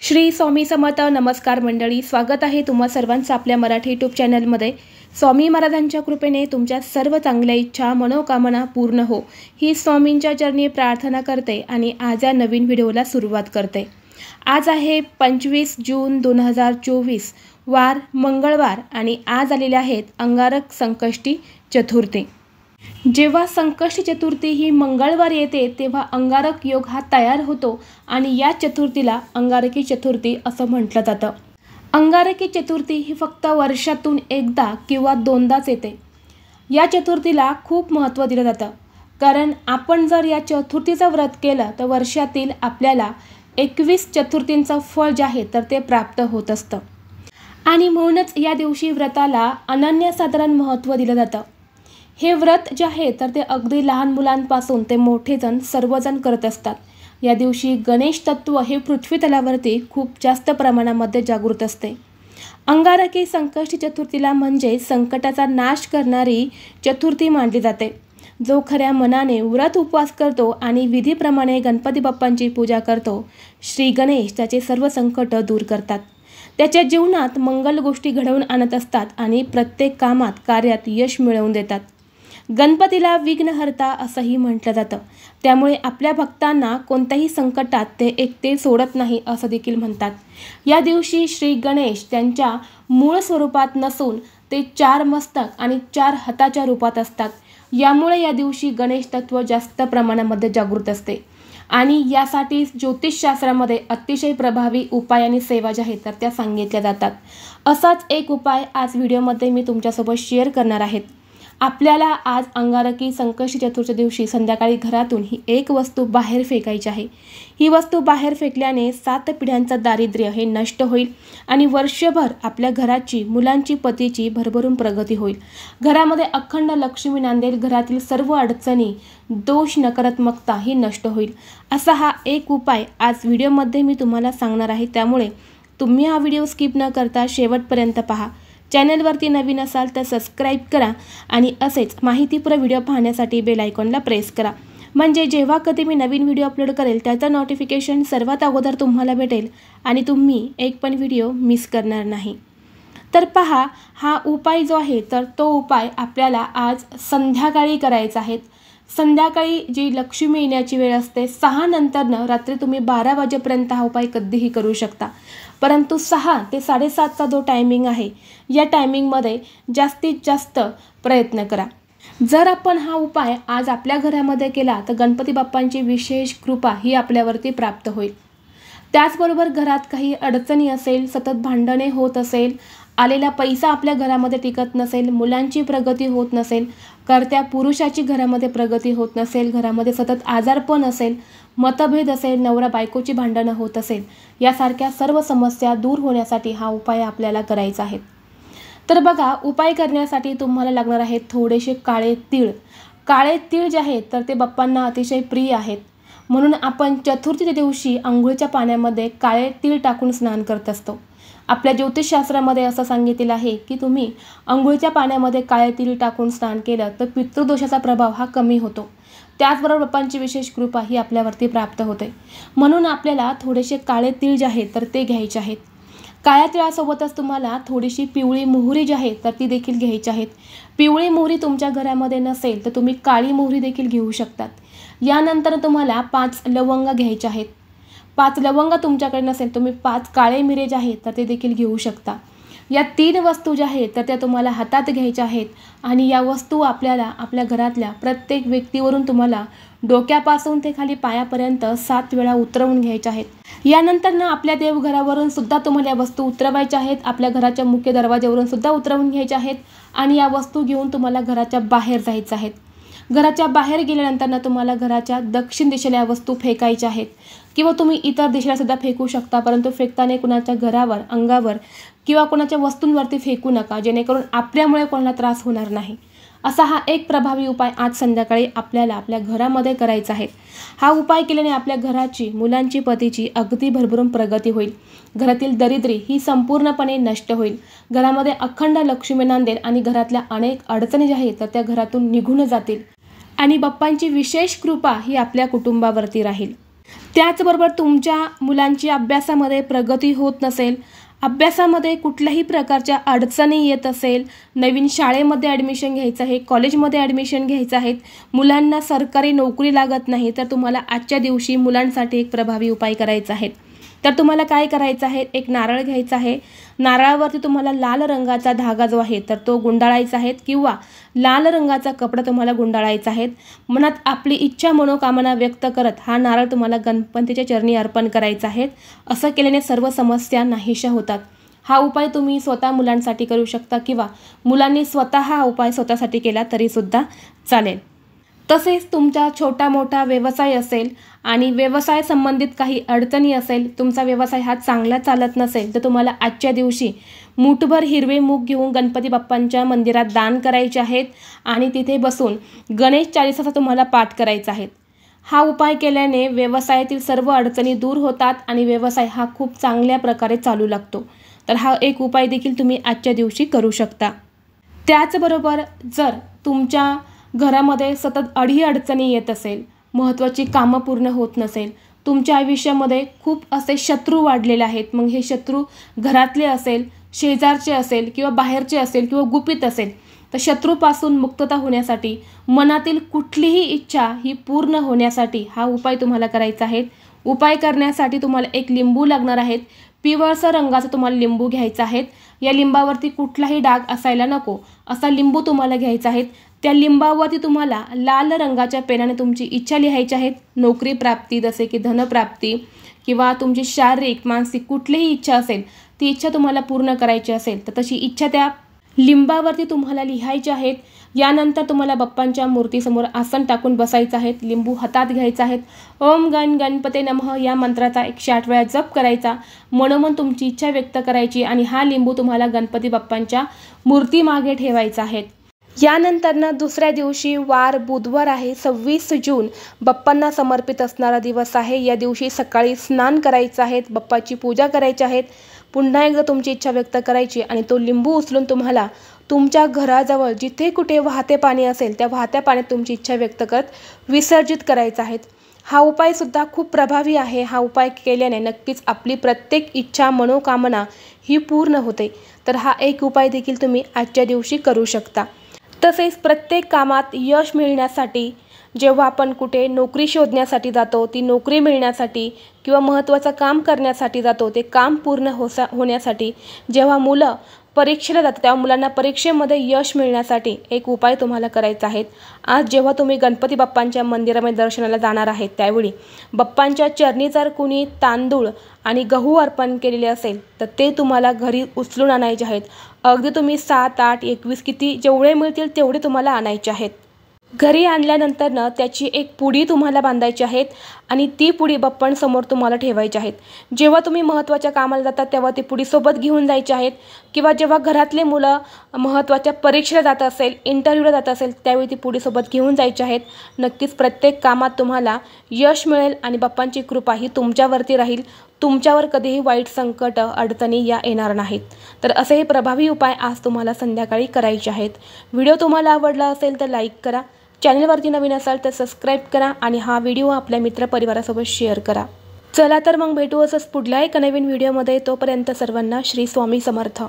श्री स्वामी समर्थ. नमस्कार मंडळी, स्वागत आहे तुम्हा सर्वांचं आपल्या मराठी यूट्यूब चॅनलमध्ये. स्वामी महाराजांच्या कृपेने तुमच्या सर्व चांगल्या इच्छा मनोकामना पूर्ण हो ही स्वामींच्या चरणी प्रार्थना करते आणि आज या नवीन व्हिडिओला सुरुवात करते. आज आहे 25 जून 2024, वार मंगळवार आणि आज आलेले आहेत अंगारक संकष्टी चतुर्थी. जेव्हा संकष्टी चतुर्थी ही मंगळवार येते तेव्हा अंगारक योग हा तयार होतो आणि या चतुर्थीला अंगारकी चतुर्थी असं म्हटलं जातं. अंगारकी चतुर्थी ही फक्त वर्षातून एकदा किंवा दोनदाच येते. या चतुर्थीला खूप महत्त्व दिलं जातं, कारण आपण जर या चतुर्थीचं व्रत केलं तर वर्षातील आपल्याला 21 चतुर्थींचं फळ जे आहे तर ते प्राप्त होत असतं आणि म्हणूनच या दिवशी व्रताला अनन्यसाधारण महत्त्व दिलं जातं. हे व्रत जे आहे तर ते अगदी लहान मुलांपासून ते मोठेजण सर्वजण करत असतात. या दिवशी गणेश तत्व हे पृथ्वी तलावरती खूप जास्त प्रमाणामध्ये जागृत असते. अंगारकी संकष्टी चतुर्थीला म्हणजे संकटाचा नाश करणारी चतुर्थी मानली जाते. जो खऱ्या मनाने व्रत उपवास करतो आणि विधीप्रमाणे गणपती बाप्पांची पूजा करतो, श्री गणेश त्याचे सर्व संकट दूर करतात. त्याच्या जीवनात मंगल गोष्टी घडवून आणत असतात आणि प्रत्येक कामात कार्यात यश मिळवून देतात. गणपतीला विघ्नहर्ता असंही म्हटलं जातं. त्यामुळे आपल्या भक्तांना कोणत्याही संकटात ते एकटे सोडत नाही असं देखील म्हणतात. या दिवशी श्री गणेश त्यांच्या मूळ स्वरूपात नसून ते 4 मस्तक आणि 4 हाताच्या रूपात असतात. यामुळे या दिवशी गणेश तत्व जास्त प्रमाणामध्ये जागृत असते आणि यासाठी ज्योतिषशास्त्रामध्ये अतिशय प्रभावी उपाय आणि सेवा ज्या आहेत तर त्या सांगितल्या जातात. असाच एक उपाय आज व्हिडिओमध्ये मी तुमच्यासोबत शेअर करणार आहेत. आपल्याला आज अंगारकी संकष्टी चतुर्थी दिवशी संध्याकाळी घरातून ही एक वस्तू बाहेर फेकायची आहे. ही वस्तू बाहेर फेकल्याने 7 पिढ्यांचं दारिद्र्य हे नष्ट होईल आणि वर्षभर आपल्या घराची, मुलांची, पतीची भरभरून प्रगती होईल. घरामध्ये अखंड लक्ष्मी नांदेल. घरातील सर्व अडचणी, दोष, नकारात्मकता ही नष्ट होईल. असा हा एक उपाय आज व्हिडिओमध्ये मी तुम्हाला सांगणार आहे. त्यामुळे तुम्ही हा व्हिडिओ स्किप न करता शेवटपर्यंत पहा. चॅनलवरती नवीन असाल तर सबस्क्राईब करा आणि असेच माहितीपूर्ण व्हिडिओ पाहण्यासाठी बेल आयकॉनला प्रेस करा. म्हणजे जेव्हा कधी मी नवीन व्हिडिओ अपलोड करेल त्याचं नोटिफिकेशन सर्वात अगोदर तुम्हाला भेटेल आणि तुम्ही एक पण व्हिडिओ मिस करणार नाही. तर पहा, हा उपाय जो आहे तर तो उपाय आपल्याला आज संध्याकाळी करायचा आहे. संध्याकाळी जी लक्ष्मी येण्याची वेळ असते 6 नंतरनं रात्री तुम्ही 12 वाजेपर्यंत हा उपाय कधीही करू शकता. परंतु 6 ते 7:30चा जो टायमिंग आहे या टायमिंगमध्ये जास्तीत जास्त प्रयत्न करा. जर आपण हा उपाय आज आपल्या घरामध्ये केला तर गणपती बाप्पांची विशेष कृपा ही आपल्यावरती प्राप्त होईल. त्याचबरोबर घरात काही अडचणी असेल, सतत भांडणे होत असेल, आलेला पैसा आपल्या घरामध्ये टिकत नसेल, मुलांची प्रगती होत नसेल, कर्त्या पुरुषाची घरामध्ये प्रगती होत नसेल, घरामध्ये सतत आजारपण असेल, मतभेद असेल, नवरा बायकोची भांडणं होत असेल, यासारख्या सर्व समस्या दूर होण्यासाठी हा उपाय आपल्याला करायचा आहे. तर बघा, उपाय करण्यासाठी तुम्हाला लागणार आहेत थोडेसे काळे तीळ. काळे तीळ जे आहेत तर ते बाप्पांना अतिशय प्रिय आहेत. म्हणून आपण चतुर्थीच्या दिवशी अंघोळीच्या पाण्यामध्ये काळे तीळ टाकून स्नान करत असतो. आपल्या ज्योतिषशास्त्रामध्ये असं सांगितलेलं आहे की तुम्ही अंघोळीच्या पाण्यामध्ये काळे तीळ टाकून स्नान केलं तर पितृदोषाचा प्रभाव हा कमी होतो. त्याचबरोबर बाप्पांची विशेष कृपा ही आपल्यावरती प्राप्त होते. म्हणून आपल्याला थोडेसे काळे तीळ जे आहेत तर ते घ्यायचे आहेत. काळ्या तिळासोबतच तुम्हाला थोडीशी पिवळी मोहरी जी आहे तर ती देखील घ्यायची आहेत. पिवळी मोहरी तुमच्या घरामध्ये नसेल तर तुम्ही काळी मोहरी देखील घेऊ शकतात. यानंतर तुम्हाला 5 लवंग घ्यायच्या आहेत. 5 लवंग तुमच्याकडे नसेल तुम्ही 5 काळे मिरे जे आहेत तर ते देखील घेऊ शकता. या 3 वस्तू ज्या आहेत तर त्या तुम्हाला हातात घ्यायच्या आहेत आणि या वस्तू आपल्याला आपल्या घरातल्या प्रत्येक व्यक्तीवरून तुम्हाला डोक्यापासून ते खाली पायापर्यंत 7 वेळा उतरवून घ्यायच्या आहेत. यानंतर ना आपल्या देवघरावरून सुद्धा तुम्हाला या वस्तू उतरवायच्या आहेत. आपल्या घराच्या मुख्य दरवाज्यावरून सुद्धा उतरवून घ्यायच्या आहेत आणि या वस्तू घेऊन तुम्हाला घराच्या बाहेर जायचं आहे. घराच्या बाहेर गेल्यानंतर तुम्हाला घराच्या दक्षिण दिशेला या वस्तू फेकायच्या आहेत किंवा तुम्ही इतर दिशेला सुद्धा फेकू शकता. परंतु फेकताना कुणाच्या घरावर, अंगावर किंवा कोणाच्या वस्तूंवरती फेकू नका, जेणेकरून आपल्यामुळे कोणाला त्रास होणार नाही. असा हा एक प्रभावी उपाय आज संध्याकाळी आपल्याला आपल्या घरामध्ये करायचा आहे. हा उपाय केल्याने आपल्या घराची, मुलांची, पतीची अगदी भरभरून प्रगती होईल. घरातील दरिद्री ही संपूर्णपणे नष्ट होईल. घरामध्ये अखंड लक्ष्मी नांदेल आणि घरातल्या अनेक अडचणी ज्या आहेत तर त्या घरातून निघून जातील आणि बाप्पांची विशेष कृपा ही आपल्या कुटुंबावरती राहील. त्याचबरोबर तुमच्या मुलांची अभ्यासामध्ये प्रगती होत नसेल, अभ्यासामध्ये कुठल्याही प्रकारच्या अडचणी येत असेल, नवीन शाळेमध्ये ॲडमिशन घ्यायचं आहे, कॉलेजमध्ये ॲडमिशन घ्यायचं आहे, मुलांना सरकारी नोकरी लागत नाही, तर तुम्हाला आजच्या दिवशी मुलांसाठी एक प्रभावी उपाय करायचा आहे। तर तुम्हाला काय करायचं आहे, एक नारळ घ्यायचा आहे, नारळावरती तुम्हाला लाल रंगाचा धागा जो आहे तर तो गुंडाळायचा आहे किंवा लाल रंगाचा कपडा तुम्हाला गुंडाळायचा आहे। मनात आपली इच्छा मनोकामना व्यक्त करत हा नारळ तुम्हाला गणपतीच्या चरणी अर्पण करायचा आहे। असं केल्याने सर्व समस्या नाहीशा होतात। हा उपाय तुम्ही स्वतः मुलांसाठी करू शकता किंवा मुलांनी स्वतः हा उपाय स्वतःसाठी केला तरी सुद्धा चालेल। तसेच तुमचा छोटा मोठा व्यवसाय असेल आणि व्यवसाय संबंधित काही अडचणी असेल, तुमचा व्यवसाय हा चांगला चालत नसेल, तर तुम्हाला आजच्या दिवशी मूठभर हिरवे मूग घेऊन गणपती बाप्पांच्या मंदिरात दान करायचे आहेत आणि तिथे बसून गणेश चालीसाचा तुम्हाला पाठ करायचा आहे। हा उपाय केल्याने व्यवसायातील सर्व अडचणी दूर होतात आणि व्यवसाय हा खूप चांगल्या प्रकारे चालू लागतो। तर हा एक उपाय देखील तुम्ही आजच्या दिवशी करू शकता। त्याचबरोबर जर तुमच्या घरामध्ये सतत अडचणी येत असेल, महत्त्वाची कामं पूर्ण होत नसेल, तुमच्या आयुष्यामध्ये खूप असे शत्रू वाढलेले आहेत, मग हे शत्रू घरातले असेल, शेजारचे असेल किंवा बाहेरचे असेल किंवा गुपित असेल, तर शत्रूपासून मुक्तता होण्यासाठी मनातील कुठलीही इच्छा ही पूर्ण होण्यासाठी हा उपाय तुम्हाला करायचा आहे। उपाय करण्यासाठी तुम्हाला एक लिंबू लागणार आहेत, पिवळसर रंगाचा तुम्हाला लिंबू घ्यायचा आहे। या लिंबावरती कुठलाही डाग असायला नको असा लिंबू तुम्हाला घ्यायचा आहे। त्या लिंबावरती तुम्हाला लाल रंगाच्या पेनाने तुमची इच्छा लिहायची आहे। नोकरी प्राप्ती, जसे की धनप्राप्ती किंवा तुमची शारीरिक मानसिक कुठलीही इच्छा असेल, ती इच्छा तुम्हाला पूर्ण करायची असेल तर तशी इच्छा त्या लिंबावरती तुम्हाला लिहायची आहेत। यानंतर तुम्हाला बाप्पांच्या मूर्तीसमोर आसन टाकून बसायचं आहे, लिंबू हातात घ्यायचा आहे, ओम गण गणपते नमः या मंत्राचा 108 वेळा जप करायचा, मनोमन तुमची इच्छा व्यक्त करायची आणि हा लिंबू तुम्हाला गणपती बाप्पांच्या मूर्तीमागे ठेवायचा आहे। यानंतर दुसऱ्या दिवशी वार बुधवार आहे, 26 जून बाप्पांना समर्पित असणारा दिवस आहे। या दिवशी सकाळी स्नान करायचं आहे, बाप्पाची पूजा करायची आहे, पुन्हा एकदा तुमची इच्छा व्यक्त करायची आणि तो लिंबू उचलून तुम्हाला तुमच्या घराजवळ जिथे कुठे वाहते पाणी असेल त्या वाहत्या पाण्यात तुमची इच्छा व्यक्त करत विसर्जित करायचा आहे। हा उपाय सुद्धा खूप प्रभावी आहे। हा उपाय केल्याने नक्कीच आपली प्रत्येक इच्छा मनोकामना ही पूर्ण होते। तर हा एक उपाय देखील तुम्ही आजच्या दिवशी करू शकता। तसेच प्रत्येक कामात यश मिळण्यासाठी जेव्हा आपण कुठे नोकरी शोधण्यासाठी जातो, ती नोकरी मिळण्यासाठी किंवा महत्त्वाचं काम करण्यासाठी जातो, ते काम पूर्ण होण्यासाठी जेव्हा मुलं परीक्षेला जातात तेव्हा मुलांना परीक्षेमध्ये यश मिळण्यासाठी एक उपाय तुम्हाला करायचा आहे। आज जेव्हा तुम्ही गणपती बाप्पांच्या मंदिरामध्ये दर्शनाला जाणार आहेत त्यावेळी बाप्पांच्या चरणी जर कुणी तांदूळ आणि गहू अर्पण केलेले असेल तर ते तुम्हाला घरी उचलून आणायचे आहेत। अगदी तुम्ही 7, 8, 21 किती जेवढे मिळतील तेवढे तुम्हाला आणायचे आहेत। घरी आणल्यानंतर त्याची एक पुडी तुम्हाला बांधायची आहेत आणि ती पुडी बाप्पांसमोर तुम्हाला ठेवायची आहेत। जेव्हा तुम्ही महत्त्वाच्या कामाला जातात तेव्हा ती पुडी सोबत घेऊन जायची आहेत किंवा जेव्हा घरातले मुलं महत्त्वाच्या परीक्षेला जात असेल, इंटरव्ह्यूला जात असेल त्यावेळी ती पुडी सोबत घेऊन जायची आहेत। नक्कीच प्रत्येक कामात तुम्हाला यश मिळेल आणि बाप्पांची कृपा ही तुमच्यावरती राहील। तुमच्यावर कधीही वाईट संकट अडचणी या येणार नाहीत। तर असे हे प्रभावी उपाय आज तुम्हाला संध्याकाळी करायचे आहेत। व्हिडिओ तुम्हाला आवडला असेल तर लाईक करा, चॅनलवरती नवीन असाल तर सबस्क्राईब करा आणि हा व्हिडिओ आपल्या मित्रपरिवारासोबत शेअर करा। चला तर मग भेटू असंच पुढल्या एका नवीन व्हिडिओमध्ये। तोपर्यंत सर्वांना श्री स्वामी समर्थ।